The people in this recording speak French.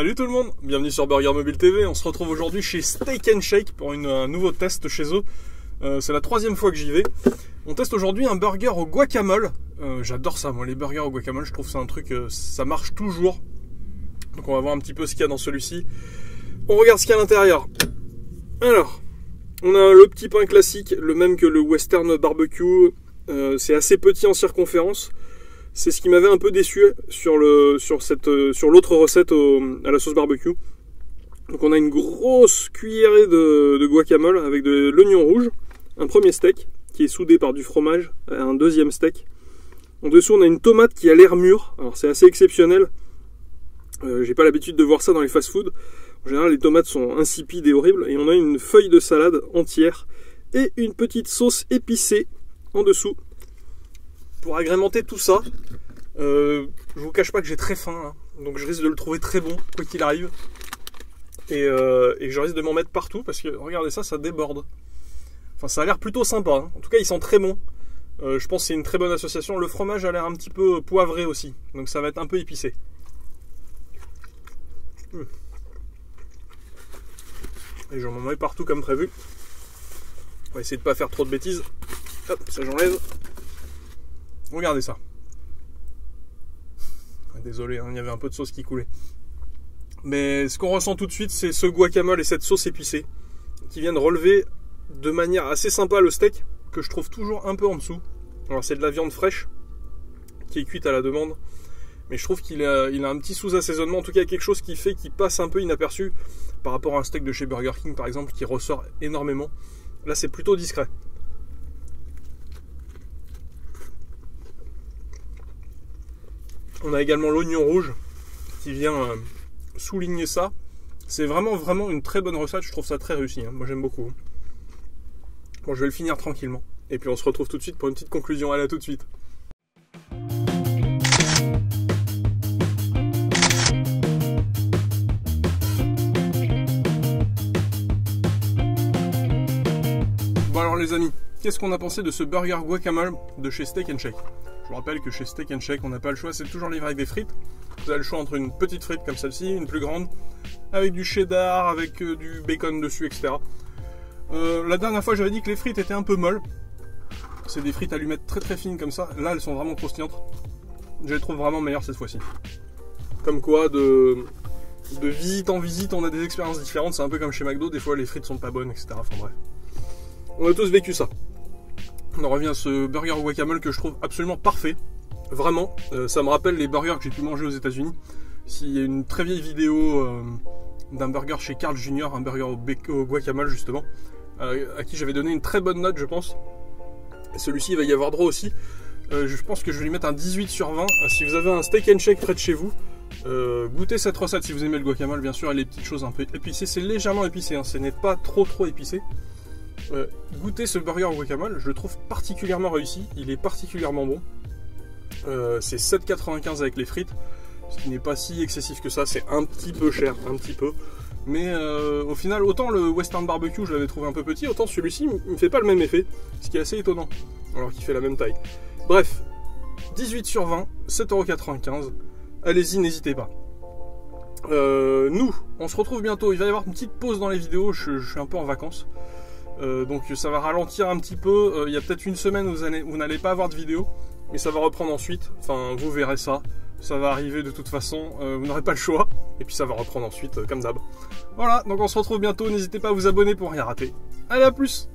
Salut tout le monde, bienvenue sur Burger Mobile TV. On se retrouve aujourd'hui chez Steak & Shake pour un nouveau test chez eux. C'est la troisième fois que j'y vais. On teste aujourd'hui un burger au guacamole. J'adore ça, moi, les burgers au guacamole. Je trouve ça un truc, ça marche toujours. Donc on va voir un petit peu ce qu'il y a dans celui-ci. On regarde ce qu'il y a à l'intérieur. Alors, on a le petit pain classique, le même que le western barbecue. C'est assez petit en circonférence. C'est ce qui m'avait un peu déçu sur l'autre recette à la sauce barbecue. Donc on a une grosse cuillerée de guacamole avec de l'oignon rouge, un premier steak qui est soudé par du fromage, un deuxième steak. En dessous on a une tomate qui a l'air mûre, alors c'est assez exceptionnel. J'ai pas l'habitude de voir ça dans les fast-food. En général les tomates sont insipides et horribles. Et on a une feuille de salade entière et une petite sauce épicée en dessous. Pour agrémenter tout ça, je vous cache pas que j'ai très faim, hein, donc je risque de le trouver très bon, quoi qu'il arrive. Et je risque de m'en mettre partout, parce que regardez ça, ça déborde. Enfin, ça a l'air plutôt sympa, hein. En tout cas, il sent très bon. Je pense que c'est une très bonne association. Le fromage a l'air un petit peu poivré aussi, donc ça va être un peu épicé. Et je m'en mets partout comme prévu. On va essayer de pas faire trop de bêtises. Hop, ça j'enlève. Regardez ça. Désolé, hein, il y avait un peu de sauce qui coulait. Mais ce qu'on ressent tout de suite, c'est ce guacamole et cette sauce épicée qui viennent relever de manière assez sympa le steak, que je trouve toujours un peu en dessous. Alors c'est de la viande fraîche qui est cuite à la demande, mais je trouve qu'il a un petit sous-assaisonnement, en tout cas quelque chose qui fait qu'il passe un peu inaperçu par rapport à un steak de chez Burger King par exemple, qui ressort énormément. Là c'est plutôt discret. On a également l'oignon rouge qui vient souligner ça. C'est vraiment une très bonne recette. Je trouve ça très réussi, hein. Moi j'aime beaucoup. Bon, je vais le finir tranquillement. Et puis on se retrouve tout de suite pour une petite conclusion. Allez, à tout de suite. Bon alors les amis, qu'est-ce qu'on a pensé de ce burger guacamole de chez Steak & Shake? Je vous rappelle que chez Steak & Shake, on n'a pas le choix, c'est toujours livré avec des frites. Vous avez le choix entre une petite frite comme celle-ci, une plus grande, avec du cheddar, avec du bacon dessus, etc. La dernière fois, j'avais dit que les frites étaient un peu molles. C'est des frites allumettes très fines comme ça. Là, elles sont vraiment croustillantes. Je les trouve vraiment meilleures cette fois-ci. Comme quoi, de visite en visite, on a des expériences différentes. C'est un peu comme chez McDo, des fois les frites sont pas bonnes, etc. Enfin bref. On a tous vécu ça. On en revient à ce burger au guacamole que je trouve absolument parfait. Vraiment, ça me rappelle les burgers que j'ai pu manger aux États-Unis. S'il y a une très vieille vidéo d'un burger chez Carl Jr., un burger au guacamole justement, à qui j'avais donné une très bonne note, je pense. Celui-ci, il va y avoir droit aussi. Je pense que je vais lui mettre un 18 sur 20. Si vous avez un Steak & Shake près de chez vous, goûtez cette recette si vous aimez le guacamole, bien sûr, et les petites choses un peu épicées. C'est légèrement épicé, hein, ce n'est pas trop épicé. Goûtez ce burger au guacamole, je le trouve particulièrement réussi, il est particulièrement bon. C'est 7,95 avec les frites, ce qui n'est pas si excessif que ça, c'est un petit peu cher, un petit peu. Mais au final, autant le western barbecue je l'avais trouvé un peu petit, autant celui-ci ne me fait pas le même effet, ce qui est assez étonnant, alors qu'il fait la même taille. Bref, 18 sur 20, 7,95 €, allez-y, n'hésitez pas. Nous, on se retrouve bientôt, il va y avoir une petite pause dans les vidéos, je suis un peu en vacances. Donc ça va ralentir un petit peu. Il y a peut-être une semaine où vous n'allez pas avoir de vidéo, mais ça va reprendre ensuite. Enfin, vous verrez ça. Ça va arriver de toute façon. Vous n'aurez pas le choix. Et puis ça va reprendre ensuite, comme d'hab. Voilà, donc on se retrouve bientôt. N'hésitez pas à vous abonner pour rien rater. Allez, à plus!